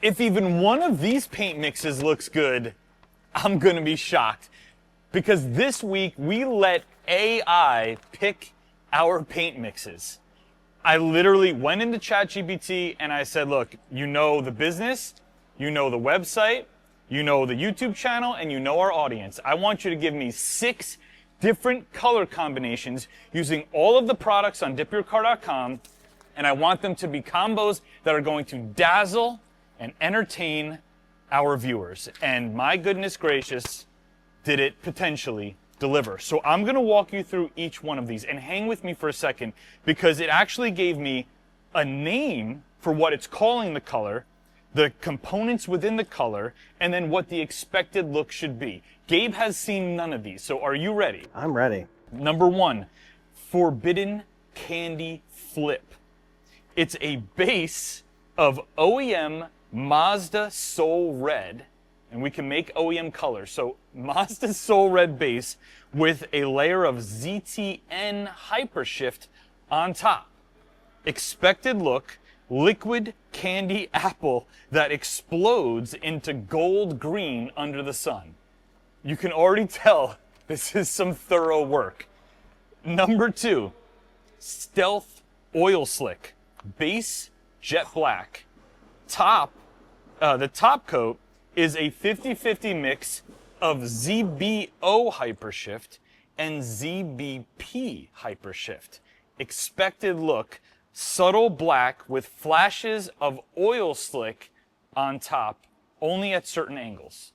If even one of these paint mixes looks good, I'm gonna be shocked. Because this week we let AI pick our paint mixes. I literally went into ChatGPT and I said, look, you know the business, you know the website, you know the YouTube channel, and you know our audience. I want you to give me 6 different color combinations using all of the products on DipYourCar.com, and I want them to be combos that are going to dazzle and entertain our viewers. And my goodness gracious, did it potentially deliver. So I'm gonna walk you through each one of these, and hang with me for a second, because it actually gave me a name for what it's calling the color, the components within the color, and then what the expected look should be. Gabe has seen none of these, so are you ready? I'm ready. Number 1, Forbidden Candy Flip. It's a base of OEM Mazda Soul Red, and we can make OEM colors. So Mazda Soul Red base with a layer of ZTN Hypershift on top. Expected look, liquid candy apple that explodes into gold green under the sun. You can already tell this is some thorough work. Number 2, Stealth Oil Slick, base jet black. The top coat is a 50-50 mix of ZBO Hypershift and ZBP Hypershift. Expected look, subtle black with flashes of oil slick on top, only at certain angles.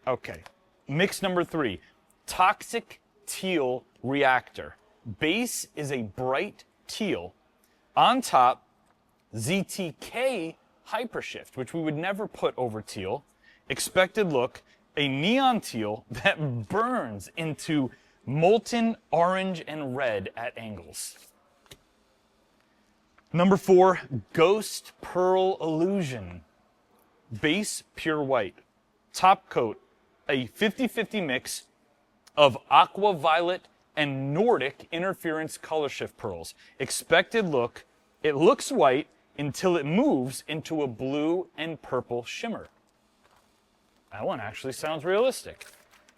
Okay, mix number 3, Toxic Teal Reactor. Base is a bright teal. On top, ZTK Hypershift, which we would never put over teal. Expected look, a neon teal that burns into molten orange and red at angles. Number 4, Ghost Pearl Illusion. Base pure white. Top coat, a 50-50 mix of aqua violet and Nordic interference color shift pearls. Expected look, it looks white until it moves into a blue and purple shimmer. That one actually sounds realistic.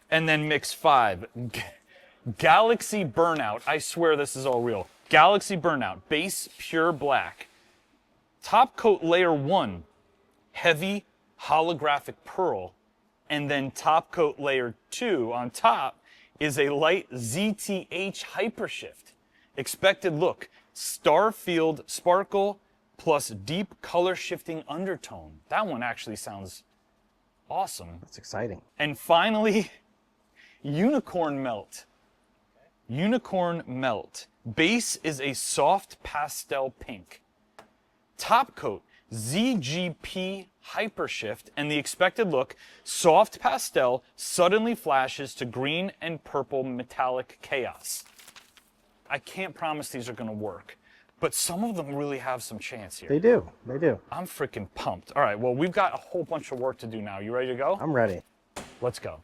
And then mix 5, Galaxy Burnout. I swear this is all real. Galaxy Burnout, base pure black. Top coat layer 1, heavy holographic pearl. And then top coat layer 2 on top is a light ZTH Hypershift. Expected look, Starfield Sparkle plus deep color shifting undertone. That one actually sounds awesome. That's exciting. And finally, Unicorn Melt. Unicorn Melt. Base is a soft pastel pink. Top coat, ZGP Hypershift, and the expected look, soft pastel suddenly flashes to green and purple metallic chaos. I can't promise these are gonna work, but some of them really have some chance here. They do, they do. I'm freaking pumped. All right, well, we've got a whole bunch of work to do now. You ready to go? I'm ready. Let's go.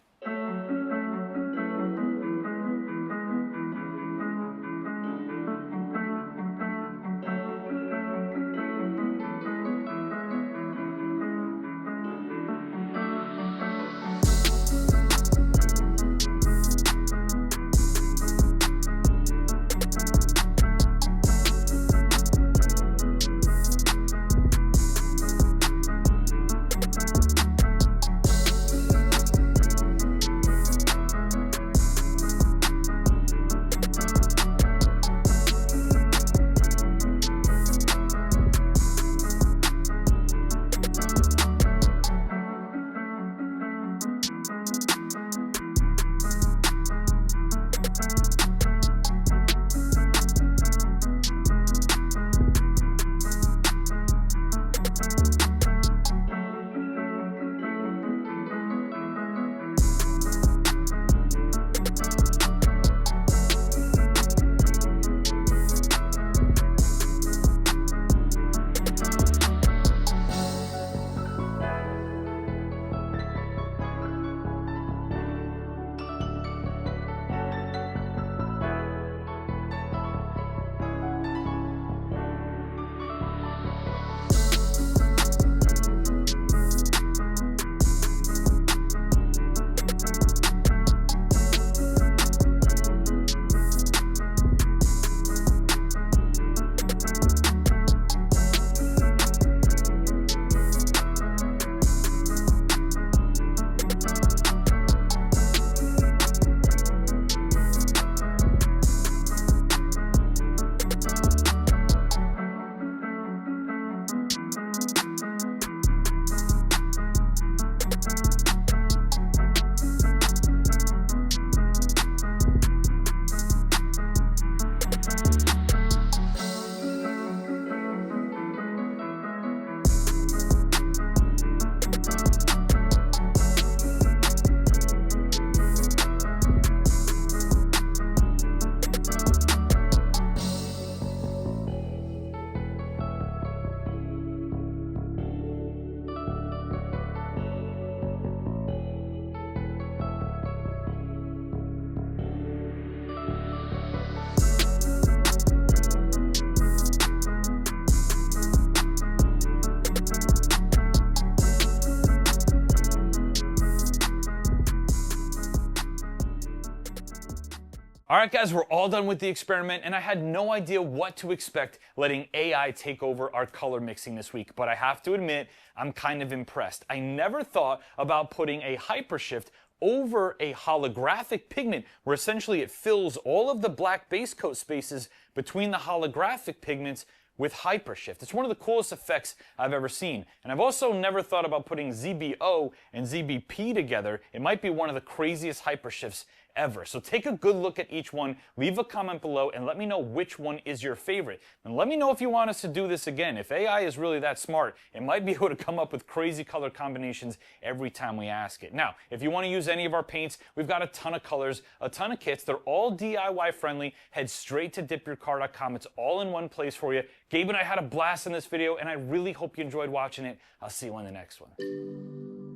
All right, guys, we're all done with the experiment, and I had no idea what to expect letting AI take over our color mixing this week, but I have to admit, I'm kind of impressed. I never thought about putting a hypershift over a holographic pigment where essentially it fills all of the black base coat spaces between the holographic pigments with hypershift. It's one of the coolest effects I've ever seen. And I've also never thought about putting ZBO and ZBP together. It might be one of the craziest hypershifts ever. So take a good look at each one, leave a comment below, and let me know which one is your favorite. And let me know if you want us to do this again. If AI is really that smart, it might be able to come up with crazy color combinations every time we ask it. Now, if you want to use any of our paints, we've got a ton of colors, a ton of kits. They're all DIY friendly. Head straight to DipYourCar.com. It's all in one place for you. Gabe and I had a blast in this video, and I really hope you enjoyed watching it. I'll see you on the next one.